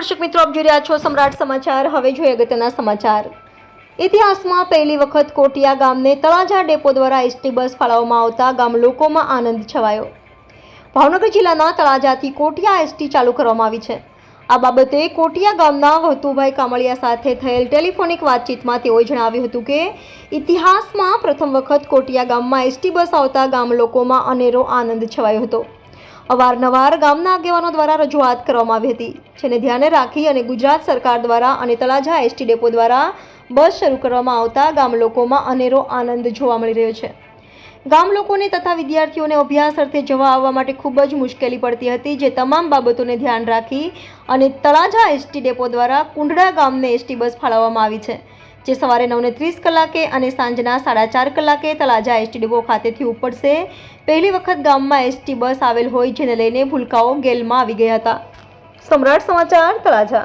દર્શક મિત્રો, આપ જોઈ રહ્યા છો સમ્રાટ સમાચાર। હવે જોઈએ અગત્યના સમાચાર। ઇતિહાસમાં પહેલી વખત કોટિયા ગામને તળાજા ડેપો દ્વારા એસટી બસ ફાળવવામાં આવતા ગામ લોકોમાં આનંદ છવાયો। ભાવનગર જિલ્લાના તળાજાથી કોટિયા એસટી ચાલુ કરવામાં આવી છે। આ બાબતે કોટિયા ગામના વતુભાઈ કામળિયા સાથે થયેલ ટેલિફોનિક વાતચીતમાં તેઓએ જણાવ્યું હતું કે ઇતિહાસમાં પ્રથમ વખત કોટિયા ગામમાં એસટી બસ આવતા ગામ લોકોમાં અનેરો આનંદ છવાયો હતો। અવારનવાર ગામના આગેવાનો દ્વારા રજૂઆત કરવામાં આવી હતી, જેને ધ્યાને રાખી અને ગુજરાત સરકાર દ્વારા અને તળાજા એસટી ડેપો દ્વારા બસ શરૂ કરવામાં આવતા ગામ લોકોમાં અનેરો આનંદ જોવા મળી રહ્યો છે। ગામ લોકોને તથા વિદ્યાર્થીઓને અભ્યાસ અર્થે જવા આવવા માટે ખૂબ જ મુશ્કેલી પડતી હતી, જે તમામ બાબતોને ધ્યાન રાખી અને તળાજા એસટી ડેપો દ્વારા કુંડડા ગામને એસટી બસ ફાળવવામાં આવી છે, જે સવારે 9:30 કલાકે અને સાંજના 4:30 કલાકે તળાજા એસટી ડેપો ખાતેથી ઉપડશે। પહેલી વખત ગામમાં એસટી બસ આવેલ હોય, જેને લઈને ભૂલકાઓ ગેલમાં આવી ગયા હતા। સમ્રાટ સમાચાર, તળાજા।